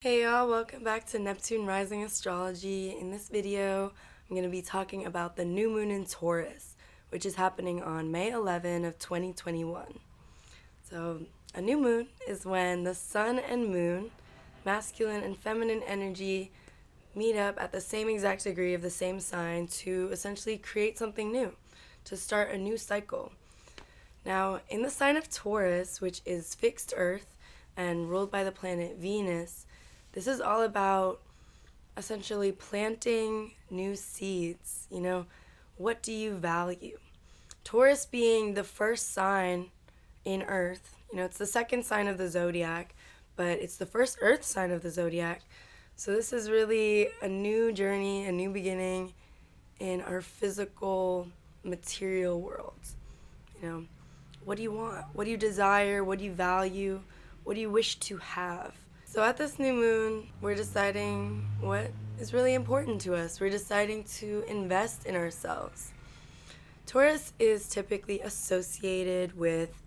Hey y'all, welcome back to Neptune Rising Astrology. In this video, I'm going to be talking about the new moon in Taurus, which is happening on May 11 of 2021. So, a new moon is when the sun and moon, masculine and feminine energy, meet up at the same exact degree of the same sign to essentially create something new, to start a new cycle. Now, in the sign of Taurus, which is fixed Earth and ruled by the planet Venus, this is all about essentially planting new seeds. What do you value? Taurus being the first sign in Earth, it's the second sign of the zodiac, but it's the first Earth sign of the zodiac. So this is really a new journey, a new beginning in our physical, material worlds. What do you want? What do you desire? What do you value? What do you wish to have? So at this new moon, we're deciding what is really important to us. We're deciding to invest in ourselves. Taurus is typically associated with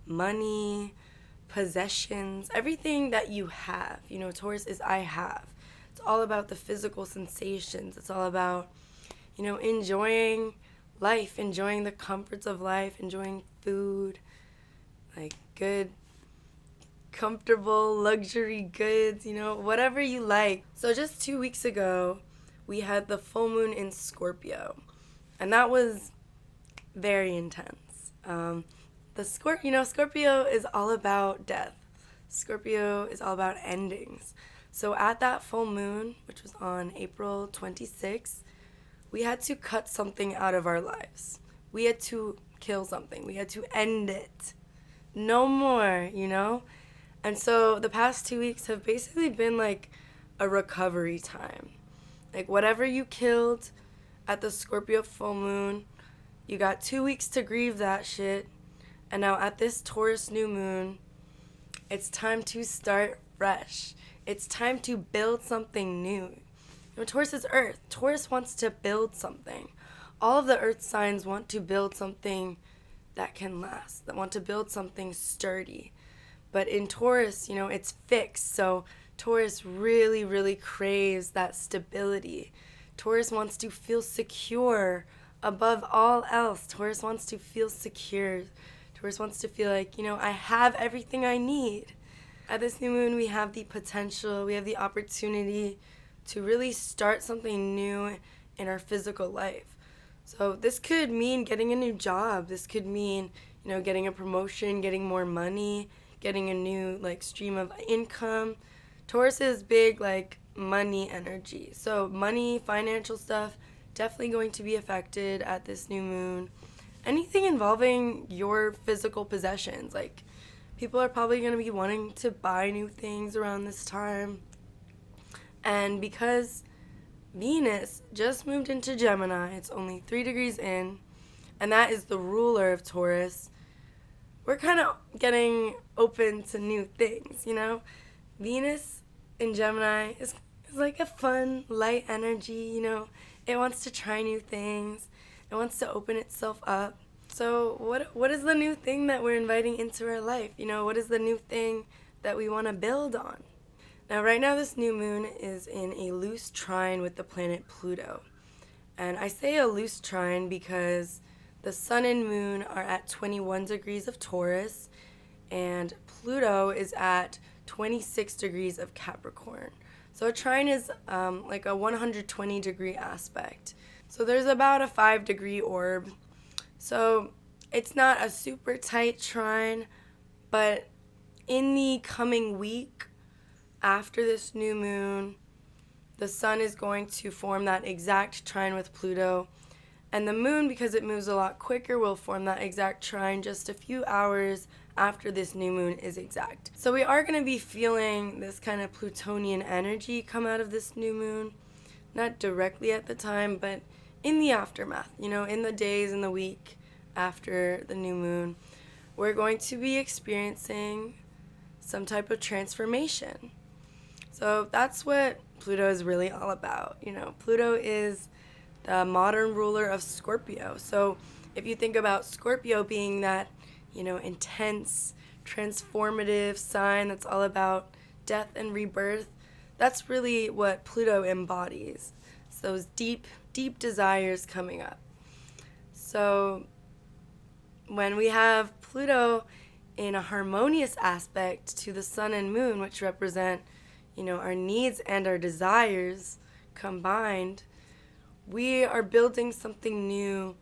money, possessions, everything that you have. Taurus is I have. It's all about the physical sensations. It's all about, enjoying life, enjoying the comforts of life, enjoying food, like good comfortable luxury goods, whatever you like. So just 2 weeks ago, we had the full moon in Scorpio, and that was very intense. Scorpio is all about death. Scorpio is all about endings. So at that full moon, which was on April 26th, we had to cut something out of our lives. We had to kill something. We had to end it. No more. And so the past 2 weeks have basically been like a recovery time. Like whatever you killed at the Scorpio full moon, you got 2 weeks to grieve that shit. And now at this Taurus new moon, it's time to start fresh. It's time to build something new. Taurus is Earth. Taurus wants to build something. All of the Earth signs want to build something that can last, that want to build something sturdy. But in Taurus, it's fixed. So Taurus really, really craves that stability. Taurus wants to feel secure above all else. Taurus wants to feel secure. Taurus wants to feel like, I have everything I need. At this new moon, we have the potential, we have the opportunity to really start something new in our physical life. So this could mean getting a new job. This could mean, getting a promotion, getting more money, getting a new stream of income. Taurus is big money energy. So money, financial stuff, definitely going to be affected at this new moon. Anything involving your physical possessions, people are probably going to be wanting to buy new things around this time. And because Venus just moved into Gemini, it's only 3 degrees in, and that is the ruler of Taurus, we're kind of getting open to new things, Venus in Gemini is like a fun, light energy, It wants to try new things. It wants to open itself up. So what is the new thing that we're inviting into our life? What is the new thing that we want to build on? Now, right now, this new moon is in a loose trine with the planet Pluto. And I say a loose trine because the sun and moon are at 21 degrees of Taurus, and Pluto is at 26 degrees of Capricorn. So a trine is like a 120 degree aspect. So there's about a 5-degree orb. So it's not a super tight trine, but in the coming week after this new moon, the sun is going to form that exact trine with Pluto. And the moon, because it moves a lot quicker, will form that exact trine just a few hours after this new moon is exact. So we are going to be feeling this kind of Plutonian energy come out of this new moon. Not directly at the time, but in the aftermath, in the days and the week after the new moon, we're going to be experiencing some type of transformation. So that's what Pluto is really all about. Pluto is the modern ruler of Scorpio. So if you think about Scorpio being that, intense, transformative sign that's all about death and rebirth, that's really what Pluto embodies. It's those deep, deep desires coming up. So when we have Pluto in a harmonious aspect to the sun and moon, which represent, our needs and our desires combined, we are building something new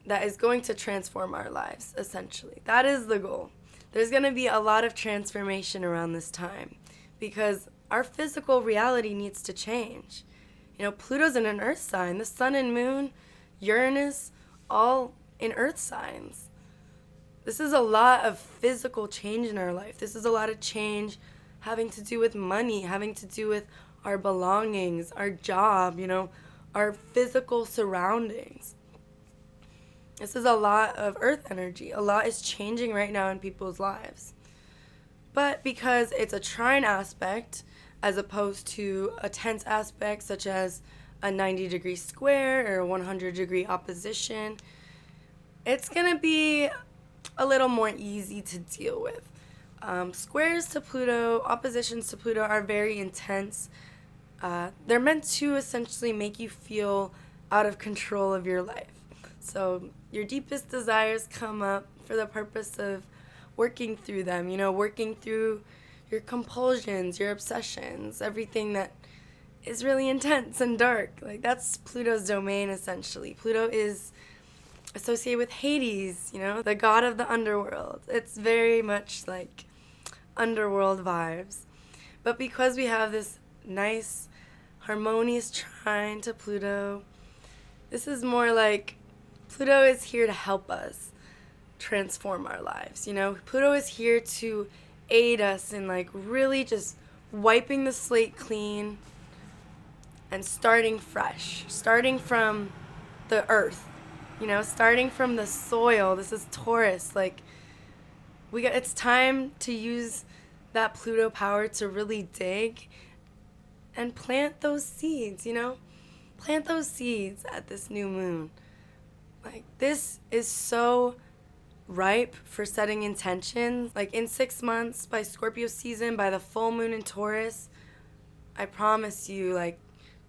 that is going to transform our lives, essentially. That is the goal. There's going to be a lot of transformation around this time because our physical reality needs to change. Pluto's in an earth sign. The sun and moon, Uranus, all in earth signs. This is a lot of physical change in our life. This is a lot of change having to do with money, having to do with our belongings, our job, our physical surroundings. This is a lot of earth energy. A lot is changing right now in people's lives. But because it's a trine aspect, as opposed to a tense aspect such as a 90-degree square or a 100-degree opposition, it's going to be a little more easy to deal with. Squares to Pluto, oppositions to Pluto are very intense. They're meant to essentially make you feel out of control of your life. So your deepest desires come up for the purpose of working through them, working through your compulsions, your obsessions, everything that is really intense and dark. Like, that's Pluto's domain, essentially. Pluto is associated with Hades, the god of the underworld. It's very much like underworld vibes. But because we have this nice, harmonious trine to Pluto, this is more like Pluto is here to help us transform our lives. Pluto is here to aid us in really just wiping the slate clean and starting fresh, starting from the earth, starting from the soil. This is Taurus. It's time to use that Pluto power to really dig and plant those seeds, plant those seeds at this new moon. This is so ripe for setting intentions. In 6 months, by Scorpio season, by the full moon in Taurus, I promise you,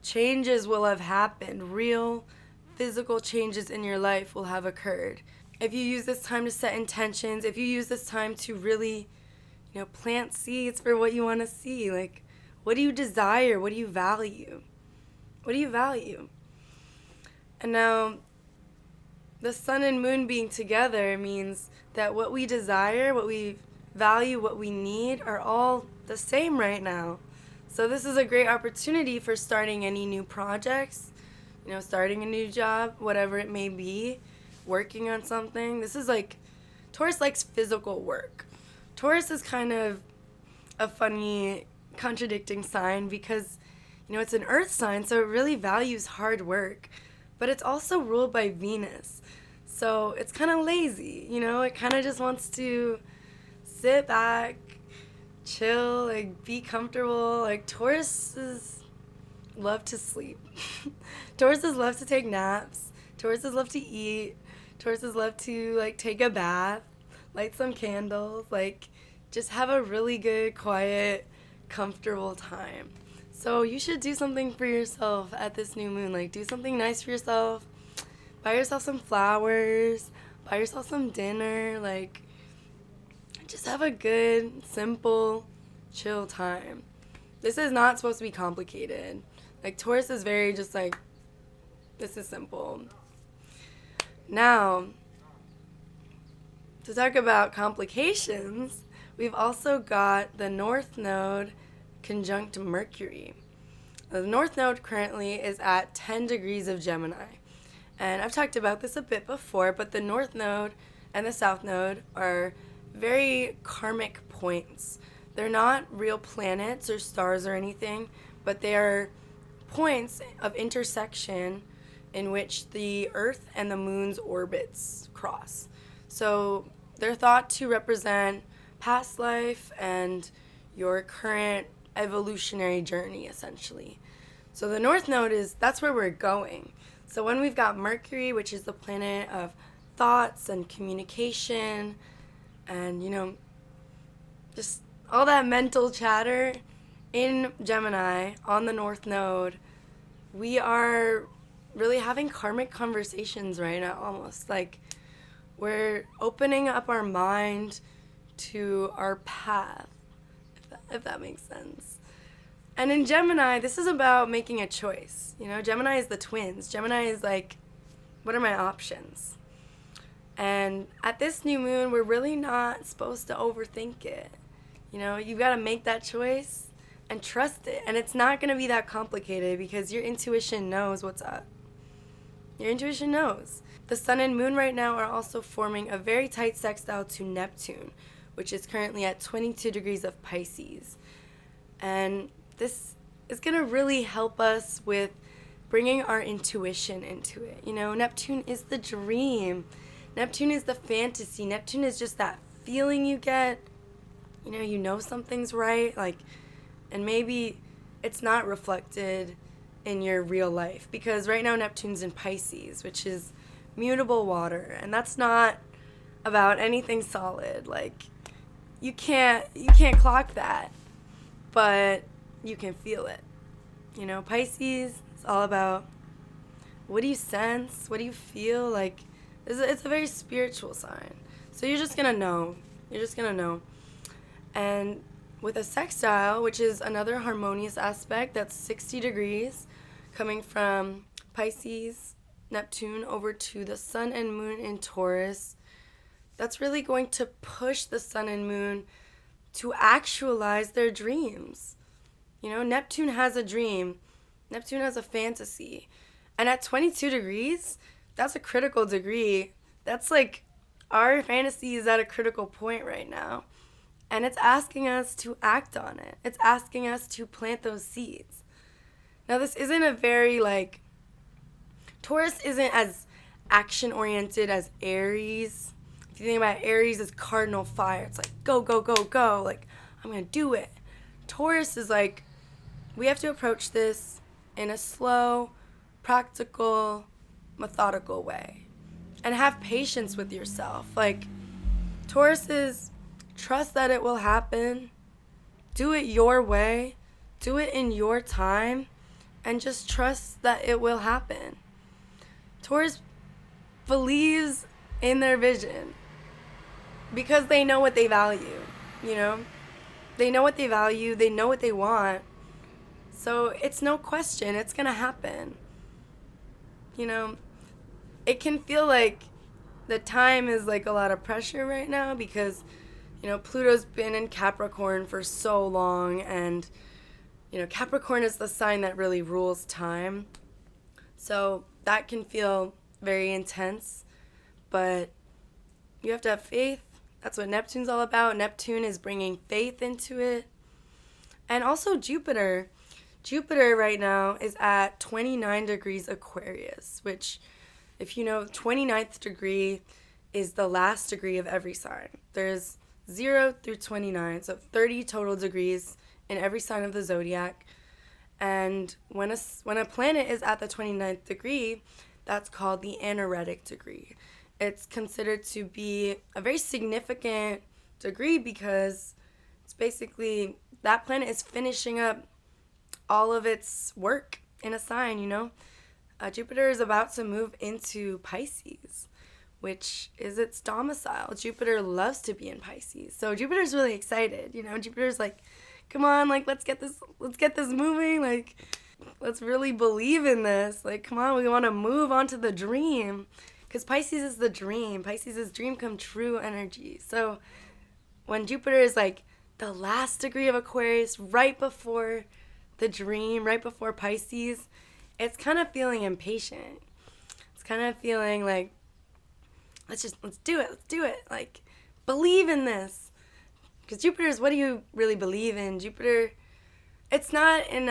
changes will have happened. Real physical changes in your life will have occurred. If you use this time to set intentions, if you use this time to really, plant seeds for what you want to see, what do you desire? What do you value? What do you value? And now, the sun and moon being together means that what we desire, what we value, what we need are all the same right now. So this is a great opportunity for starting any new projects, starting a new job, whatever it may be, working on something. This is Taurus likes physical work. Taurus is kind of a funny, contradicting sign because, it's an earth sign, so it really values hard work. But it's also ruled by Venus. So it's kind of lazy, it kind of just wants to sit back, chill, be comfortable. Tauruses love to sleep. Tauruses love to take naps. Tauruses love to eat. Tauruses love to, take a bath, light some candles, just have a really good, quiet, comfortable time. So you should do something for yourself at this new moon. Do something nice for yourself. Buy yourself some flowers. Buy yourself some dinner. Just have a good, simple, chill time. This is not supposed to be complicated. Taurus is very just this is simple. Now, to talk about complications, we've also got the North Node conjunct Mercury. The North Node currently is at 10 degrees of Gemini. And I've talked about this a bit before, but the North Node and the South Node are very karmic points. They're not real planets or stars or anything, but they are points of intersection in which the Earth and the Moon's orbits cross. So they're thought to represent past life and your current evolutionary journey, essentially. So the North Node that's where we're going. So when we've got Mercury, which is the planet of thoughts and communication and, just all that mental chatter in Gemini on the North Node, we are really having karmic conversations right now, almost. Like, we're opening up our mind to our path, if that makes sense. And in Gemini, this is about making a choice. You know, Gemini is the twins. Gemini is like, what are my options? And at this new moon, we're really not supposed to overthink it. You know, you got to make that choice and trust it. And it's not going to be that complicated because your intuition knows what's up. Your intuition knows. The sun and moon right now are also forming a very tight sextile to Neptune, which is currently at 22 degrees of Pisces. And this is going to really help us with bringing our intuition into it. You know, Neptune is the dream. Neptune is the fantasy. Neptune is just that feeling you get. You know something's right, like, and maybe it's not reflected in your real life because right now Neptune's in Pisces, which is mutable water, and that's not about anything solid. Like, you can't clock that, but you can feel it. You know, Pisces is all about what do you sense, what do you feel. Like, it's a very spiritual sign, so you're just gonna know. And with a sextile, which is another harmonious aspect, that's 60 degrees coming from Pisces, Neptune, over to the sun and moon in Taurus, that's really going to push the sun and moon to actualize their dreams. You know, Neptune has a dream. Neptune has a fantasy. And at 22 degrees, that's a critical degree. That's like, our fantasy is at a critical point right now. And it's asking us to act on it. It's asking us to plant those seeds. Now, this isn't a very, like, Taurus isn't as action-oriented as Aries. If you think about Aries as cardinal fire, it's like, go, go, go, go. Like, I'm going to do it. Taurus is like, we have to approach this in a slow, practical, methodical way. And have patience with yourself. Like, Taurus is, trust that it will happen. Do it your way. Do it in your time. And just trust that it will happen. Taurus believes in their vision because they know what they value, you know? They know what they value. They know what they want. So it's no question. It's going to happen. You know, it can feel like the time is like a lot of pressure right now because, you know, Pluto's been in Capricorn for so long, and, you know, Capricorn is the sign that really rules time. So that can feel very intense, but you have to have faith. That's what Neptune's all about. Neptune is bringing faith into it. And also Jupiter. Jupiter right now is at 29 degrees Aquarius, which, if you know, 29th degree is the last degree of every sign. There's 0 through 29, so 30 total degrees in every sign of the zodiac. And when a planet is at the 29th degree, that's called the anaretic degree. It's considered to be a very significant degree because it's basically that planet is finishing up all of its work in a sign, you know. Jupiter is about to move into Pisces, which is its domicile. Jupiter loves to be in Pisces. So Jupiter's really excited, you know. Jupiter's like, come on, like, let's get this moving. Like, let's really believe in this. Like, come on, we want to move on to the dream. Because Pisces is the dream. Pisces is dream come true energy. So when Jupiter is like the last degree of Aquarius, right before the dream, right before Pisces, it's kind of feeling impatient. It's kind of feeling like, let's do it. Like, believe in this. Because Jupiter is, what do you really believe in? Jupiter, it's not in,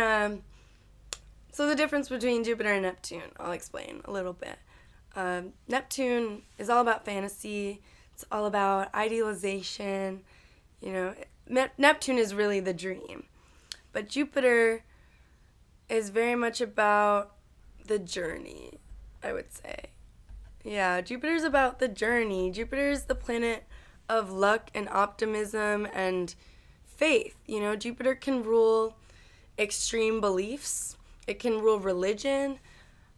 so the difference between Jupiter and Neptune, I'll explain a little bit. Neptune is all about fantasy. It's all about idealization. You know, Neptune is really the dream. But Jupiter is very much about the journey, I would say. Yeah, Jupiter's about the journey. Jupiter is the planet of luck and optimism and faith. You know, Jupiter can rule extreme beliefs. It can rule religion.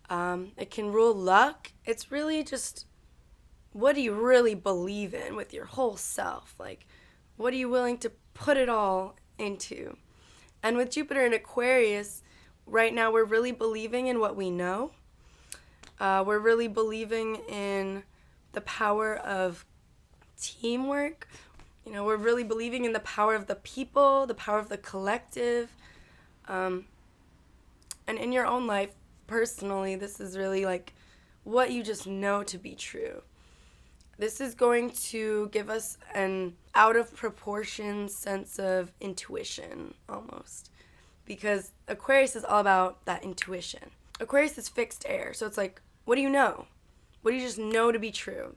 It can rule luck. It's really just, what do you really believe in with your whole self? Like, what are you willing to put it all into? And with Jupiter in Aquarius, right now we're really believing in what we know. We're really believing in the power of teamwork. You know, we're really believing in the power of the people, the power of the collective. And in your own life, personally, this is really like what you just know to be true. This is going to give us an out of proportion sense of intuition, almost. Because Aquarius is all about that intuition. Aquarius is fixed air, so it's like, what do you know? What do you just know to be true?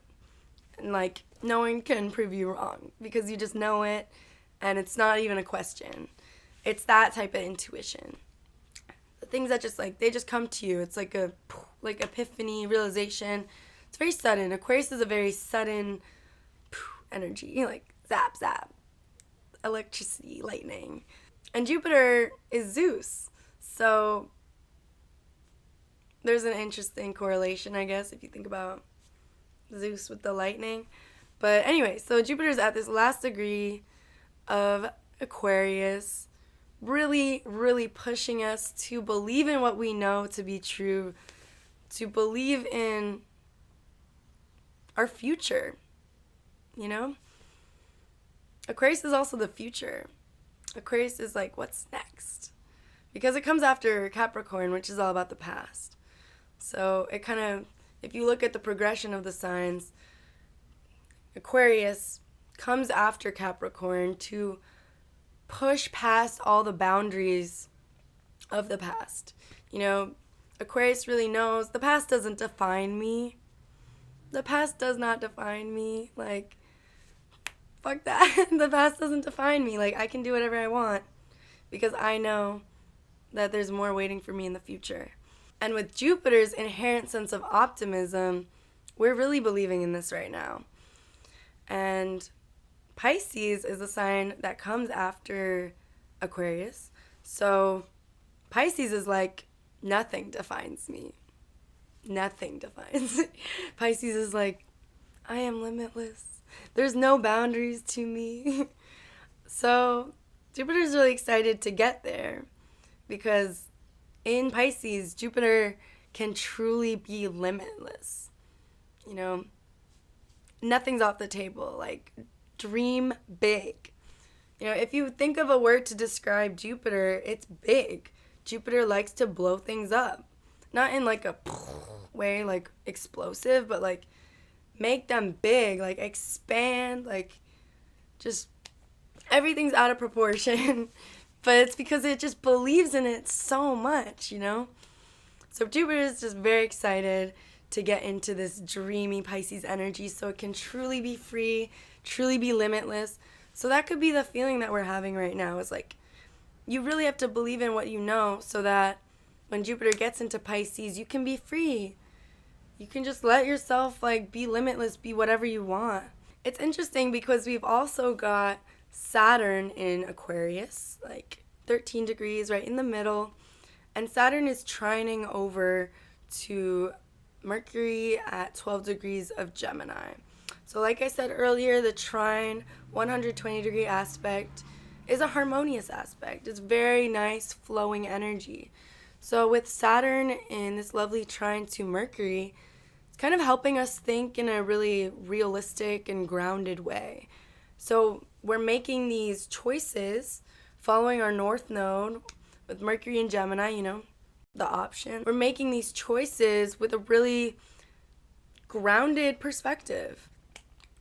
And like, no one can prove you wrong because you just know it, and it's not even a question. It's that type of intuition. The things that just like, they just come to you. It's like a epiphany, realization. It's very sudden. Aquarius is a very sudden energy, like zap, zap, electricity, lightning. And Jupiter is Zeus. So there's an interesting correlation, I guess, if you think about Zeus with the lightning. But anyway, so Jupiter's at this last degree of Aquarius, really, really pushing us to believe in what we know to be true, to believe in our future, you know? Aquarius is also the future. Aquarius is like, what's next? Because it comes after Capricorn, which is all about the past. So it kind of, if you look at the progression of the signs, Aquarius comes after Capricorn to push past all the boundaries of the past. You know, Aquarius really knows the past doesn't define me. The past does not define me. Like, fuck that. The past doesn't define me. Like, I can do whatever I want because I know that there's more waiting for me in the future. And with Jupiter's inherent sense of optimism, we're really believing in this right now. And Pisces is a sign that comes after Aquarius. So Pisces is like, nothing defines me. Nothing defines me. Pisces is like, I am limitless. There's no boundaries to me. So Jupiter's really excited to get there because in Pisces, Jupiter can truly be limitless. You know, nothing's off the table. Like, dream big. You know, if you think of a word to describe Jupiter, it's big. Jupiter likes to blow things up. Not in like a way, like explosive, but like make them big, like expand, like just everything's out of proportion. But it's because it just believes in it so much, you know? So Jupiter is just very excited to get into this dreamy Pisces energy so it can truly be free, truly be limitless. So that could be the feeling that we're having right now, is like, you really have to believe in what you know so that when Jupiter gets into Pisces, you can be free. You can just let yourself like be limitless, be whatever you want. It's interesting because we've also got Saturn in Aquarius, like 13 degrees right in the middle. And Saturn is trining over to Mercury at 12 degrees of Gemini. So like I said earlier, the trine 120 degree aspect is a harmonious aspect. It's very nice flowing energy. So with Saturn in this lovely trine to Mercury, it's kind of helping us think in a really realistic and grounded way. So we're making these choices following our North Node with Mercury and Gemini, you know, the option. We're making these choices with a really grounded perspective.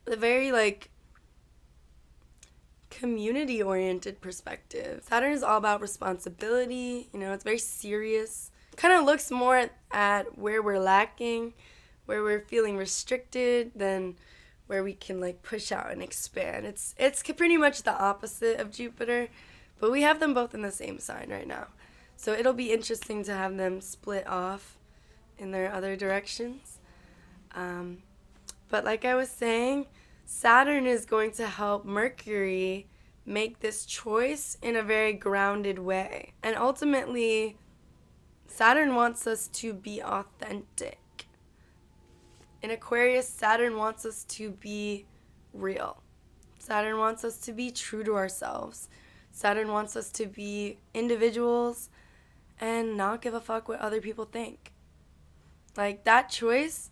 A very like community-oriented perspective. Saturn is all about responsibility, you know, it's very serious. Kind of looks more at where we're lacking, where we're feeling restricted, than where we can like push out and expand. It's pretty much the opposite of Jupiter, but we have them both in the same sign right now. So it'll be interesting to have them split off in their other directions. But like I was saying, Saturn is going to help Mercury make this choice in a very grounded way. And ultimately, Saturn wants us to be authentic. In Aquarius, Saturn wants us to be real. Saturn wants us to be true to ourselves. Saturn wants us to be individuals and not give a fuck what other people think. Like, that choice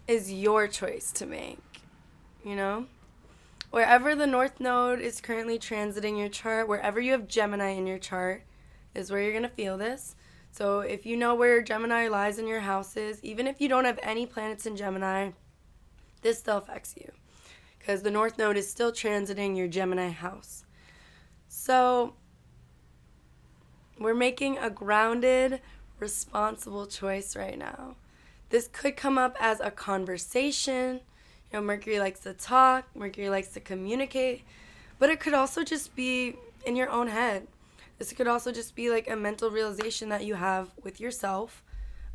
is your choice to make, you know? Wherever the North Node is currently transiting your chart, wherever you have Gemini in your chart, is where you're going to feel this. So if you know where Gemini lies in your houses, even if you don't have any planets in Gemini, this still affects you, because the North Node is still transiting your Gemini house. So we're making a grounded, responsible choice right now. This could come up as a conversation. You know, Mercury likes to talk, Mercury likes to communicate, but it could also just be in your own head. This could also just be like a mental realization that you have with yourself,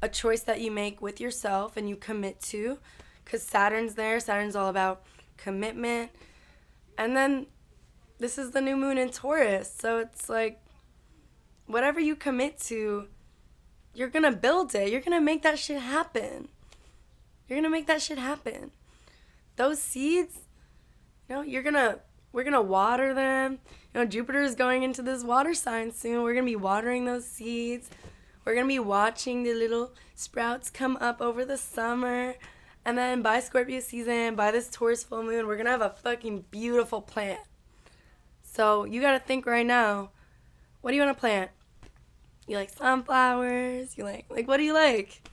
a choice that you make with yourself and you commit to, because Saturn's there. Saturn's all about commitment. And then this is the new moon in Taurus, so it's like whatever you commit to, you're going to build it. You're going to make that shit happen. You're going to make that shit happen. Those seeds, you know, we're going to water them. You know, Jupiter is going into this water sign soon. We're going to be watering those seeds. We're going to be watching the little sprouts come up over the summer. And then by Scorpio season, by this Taurus full moon, we're going to have a fucking beautiful plant. So you got to think right now, what do you want to plant? You like sunflowers? You like what do you like?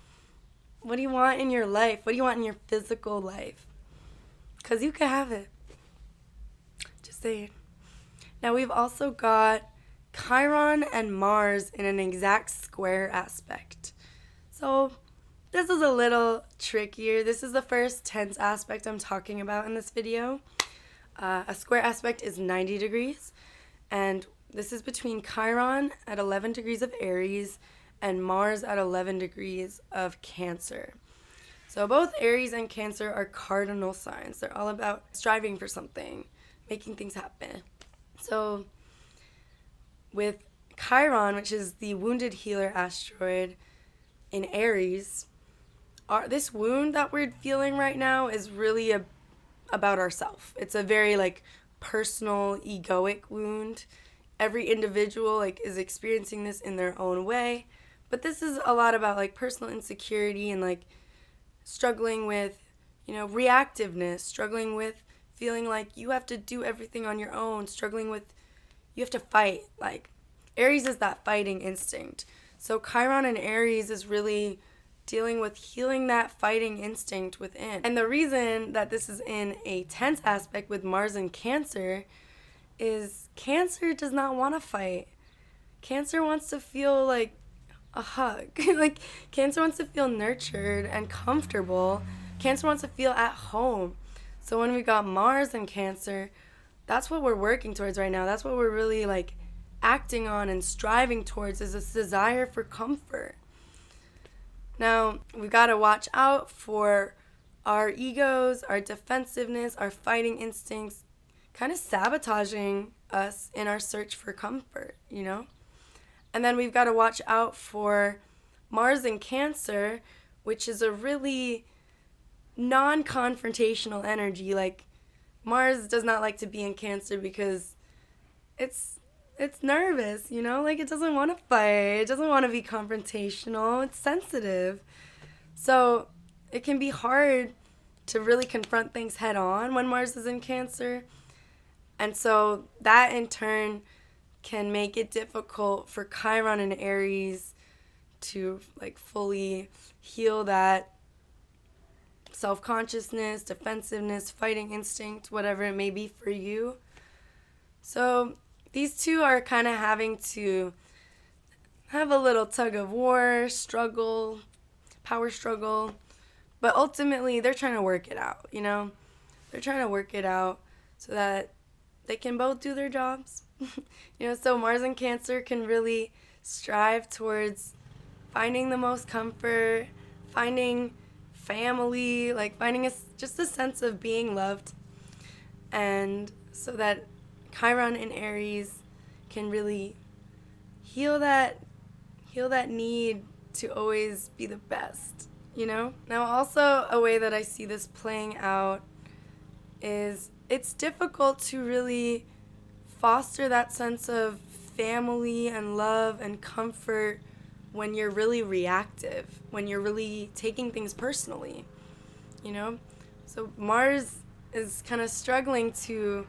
What do you want in your life? What do you want in your physical life? Because you can have it. Just saying. Now we've also got Chiron and Mars in an exact square aspect. So this is a little trickier. This is the first tense aspect I'm talking about in this video. A square aspect is 90 degrees. And this is between Chiron at 11 degrees of Aries and Mars at 11 degrees of Cancer. So both Aries and Cancer are cardinal signs. They're all about striving for something, making things happen. So with Chiron, which is the wounded healer asteroid in Aries, this wound that we're feeling right now is really about ourselves. It's a very like personal, egoic wound. Every individual is experiencing this in their own way, but this is a lot about like personal insecurity and struggling with, reactiveness, struggling with feeling like you have to do everything on your own, struggling with you have to fight. Like Aries is that fighting instinct. So Chiron in Aries is really dealing with healing that fighting instinct within. And the reason that this is in a tense aspect with Mars and Cancer is Cancer does not want to fight. Cancer wants to feel like a hug. Cancer wants to feel nurtured and comfortable. Cancer wants to feel at home. So when we got Mars and Cancer, that's what we're working towards right now. That's what we're really acting on and striving towards, is this desire for comfort. Now, we've got to watch out for our egos, our defensiveness, our fighting instincts, kind of sabotaging us in our search for comfort, And then we've got to watch out for Mars in Cancer, which is a really non-confrontational energy. Mars does not like to be in Cancer because it's nervous, it doesn't want to fight, it doesn't want to be confrontational, it's sensitive. So it can be hard to really confront things head on when Mars is in Cancer. And so that in turn can make it difficult for Chiron and Aries to fully heal that self-consciousness, defensiveness, fighting instinct, whatever it may be for you. So these two are kind of having to have a little tug of war, struggle, power struggle, but ultimately they're trying to work it out, They're trying to work it out so that they can both do their jobs. So Mars and Cancer can really strive towards finding the most comfort, finding family, finding just a sense of being loved. And so that Chiron in Aries can really heal that need to always be the best, you know? Now also a way that I see this playing out is it's difficult to really foster that sense of family and love and comfort when you're really reactive, when you're really taking things personally, you know? So Mars is kind of struggling to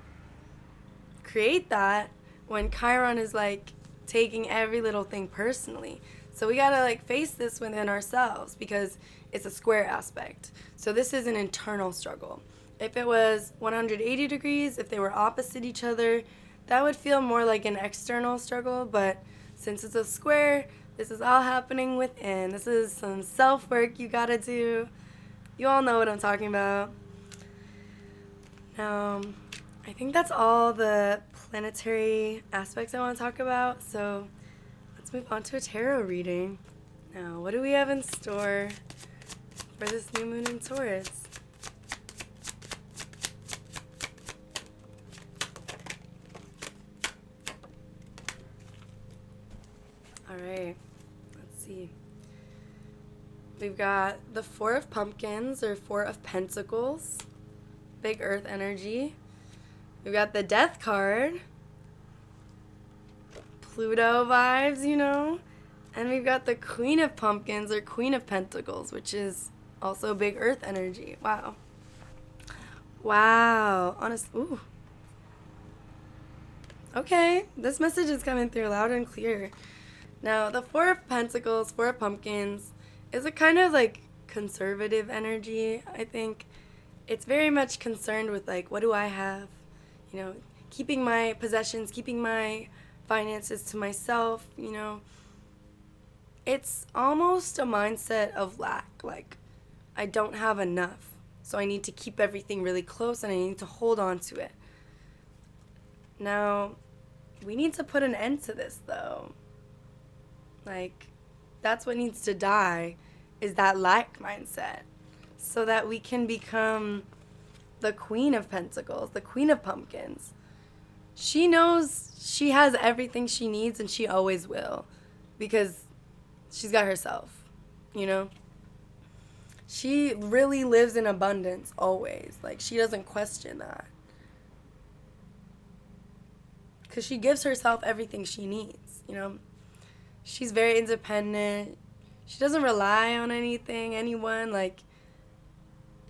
create that when Chiron is like taking every little thing personally. So we gotta like face this within ourselves because it's a square aspect. So this is an internal struggle. If it was 180 degrees, if they were opposite each other, that would feel more like an external struggle. But since it's a square, this is all happening within. This is some self-work you gotta do. You all know what I'm talking about. Now, I think that's all the planetary aspects I want to talk about. So let's move on to a tarot reading. Now, what do we have in store for this new moon in Taurus? All right, let's see. We've got the Four of Pumpkins or Four of Pentacles, big earth energy. We've got the Death card, Pluto vibes, you know. And we've got the Queen of Pumpkins or Queen of Pentacles, which is also big earth energy. Wow. Wow. Ooh. Okay, this message is coming through loud and clear. Now, the Four of Pentacles, Four of Pumpkins, is a kind of like conservative energy, I think. It's very much concerned with like, what do I have? You know, keeping my possessions, keeping my finances to myself, you know. It's almost a mindset of lack, like I don't have enough, so I need to keep everything really close and I need to hold on to it. Now, we need to put an end to this though. Like, that's what needs to die, is that lack mindset, so that we can become the Queen of Pentacles, the Queen of Pumpkins. She knows she has everything she needs and she always will because she's got herself, you know? She really lives in abundance always. Like, she doesn't question that. Because she gives herself everything she needs, you know? She's very independent. She doesn't rely on anyone. Like,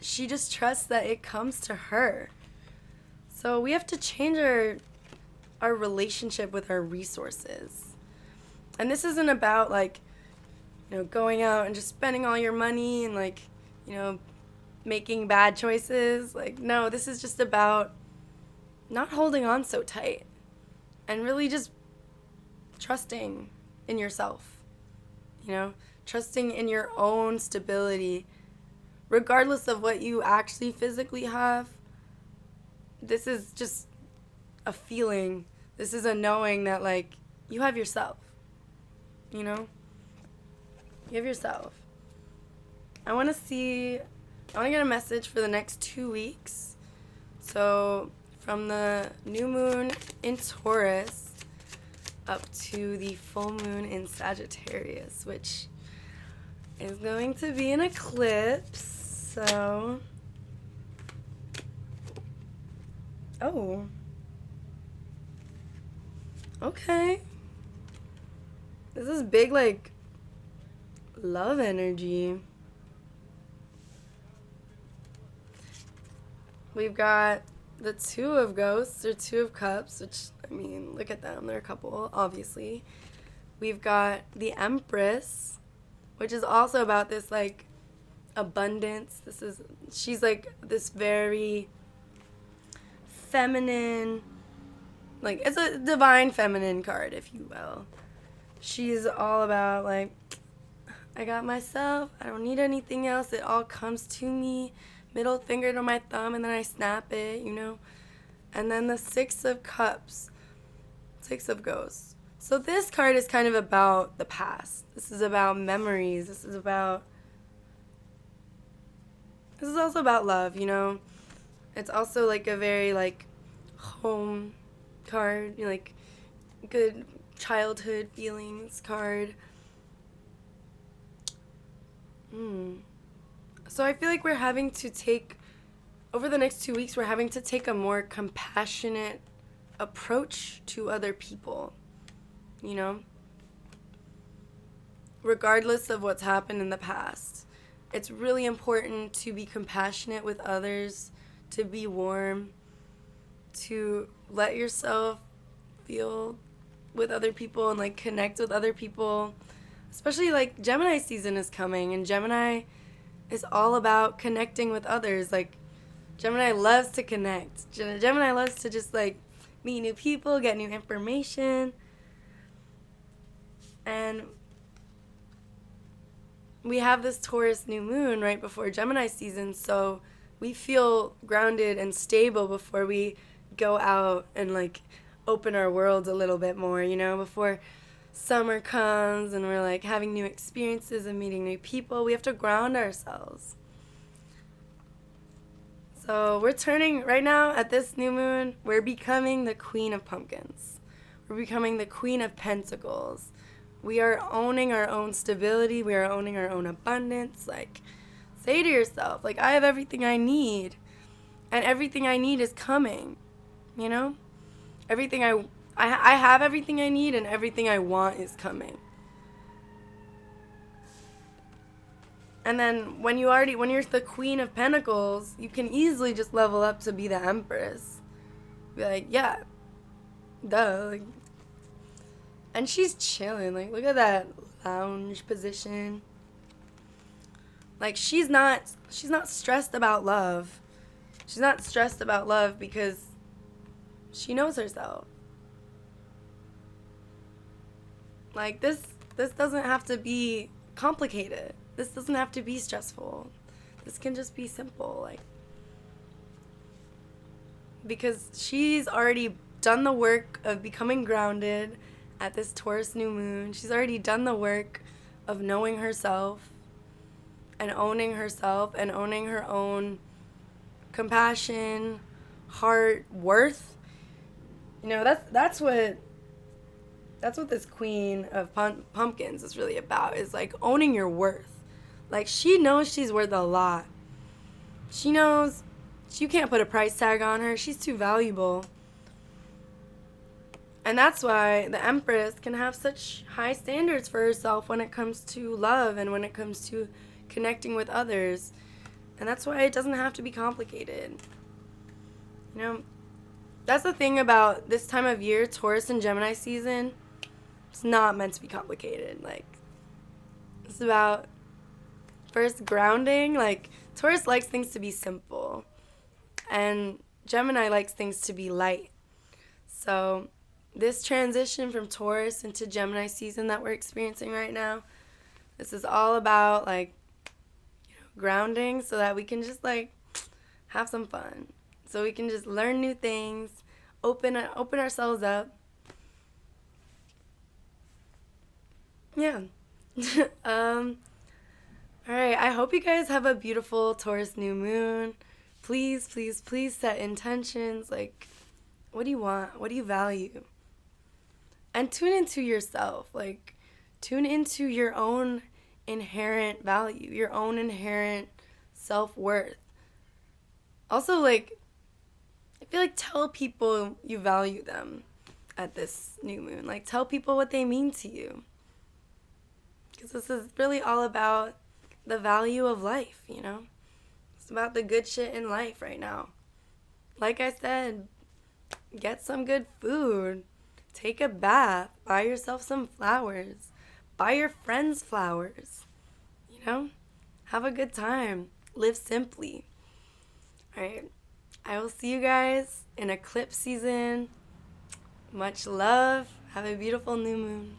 she just trusts that it comes to her. So we have to change our relationship with our resources. And this isn't about, like, you know, going out and just spending all your money and, like, you know, making bad choices. Like, no, this is just about not holding on so tight and really just trusting in yourself, you know, trusting in your own stability, regardless of what you actually physically have. This is just a feeling. This is a knowing that, like, you have yourself, you know? You have yourself. I want to get a message for the next 2 weeks. So from the new moon in Taurus up to the full moon in Sagittarius, which is going to be an eclipse. So, oh, okay. This is big, like, love energy. We've got the Two of Ghosts or Two of Cups, which, I mean, look at them. They're a couple, obviously. We've got the Empress, which is also about this, like, abundance. She's, like, this very feminine, like, it's a divine feminine card, if you will. She's all about, like, I got myself. I don't need anything else. It all comes to me. Middle finger to my thumb, and then I snap it, you know. And then the Six of Cups, Six of Ghosts. So this card is kind of about the past. This is about memories. This is also about love, you know. It's also like a very, like, home card, like good childhood feelings card. So I feel like we're having to take, over the next 2 weeks, we're having to take a more compassionate approach to other people, you know? Regardless of what's happened in the past. It's really important to be compassionate with others, to be warm, to let yourself feel with other people and like connect with other people. Especially like Gemini season is coming, and Gemini is all about connecting with others. Like Gemini loves to connect. Gemini loves to just like meet new people, get new information. And we have this Taurus new moon right before Gemini season, so we feel grounded and stable before we go out and like open our world a little bit more, you know, before summer comes and we're like having new experiences and meeting new people. We have to ground ourselves. So we're turning, right now at this new moon, we're becoming the Queen of Pumpkins. We're becoming the Queen of Pentacles. We are owning our own stability. We are owning our own abundance. Like, say to yourself, like, I have everything I need. And everything I need is coming. You know? I have everything I need, and everything I want is coming. And then when you're the Queen of Pentacles, you can easily just level up to be the Empress. Be like, yeah, duh. Like, and she's chilling. Like, look at that lounge position. Like, she's not stressed about love. She's not stressed about love because she knows herself. Like, this doesn't have to be complicated. This doesn't have to be stressful. This can just be simple, like, because she's already done the work of becoming grounded at this Taurus new moon. She's already done the work of knowing herself and owning her own compassion, heart, worth. You know, that's what this Queen of Pumpkins is really about, is like owning your worth. Like, she knows she's worth a lot. She knows you can't put a price tag on her. She's too valuable. And that's why the Empress can have such high standards for herself when it comes to love and when it comes to connecting with others. And that's why it doesn't have to be complicated. You know, that's the thing about this time of year, Taurus and Gemini season. It's not meant to be complicated. Like, it's about first grounding. Like, Taurus likes things to be simple, and Gemini likes things to be light. So this transition from Taurus into Gemini season that we're experiencing right now, this is all about, like, you know, grounding so that we can just, like, have some fun. So we can just learn new things, open ourselves up. Yeah. All right, I hope you guys have a beautiful Taurus new moon. Please, please, please set intentions. Like, what do you want? What do you value? And tune into yourself. Like, tune into your own inherent value, your own inherent self-worth. Also, like, I feel like tell people you value them at this new moon. Like, tell people what they mean to you. Because this is really all about the value of life, you know? It's about the good shit in life right now. Like I said, get some good food. Take a bath. Buy yourself some flowers. Buy your friends flowers. You know? Have a good time. Live simply. All right. I will see you guys in eclipse season. Much love. Have a beautiful new moon.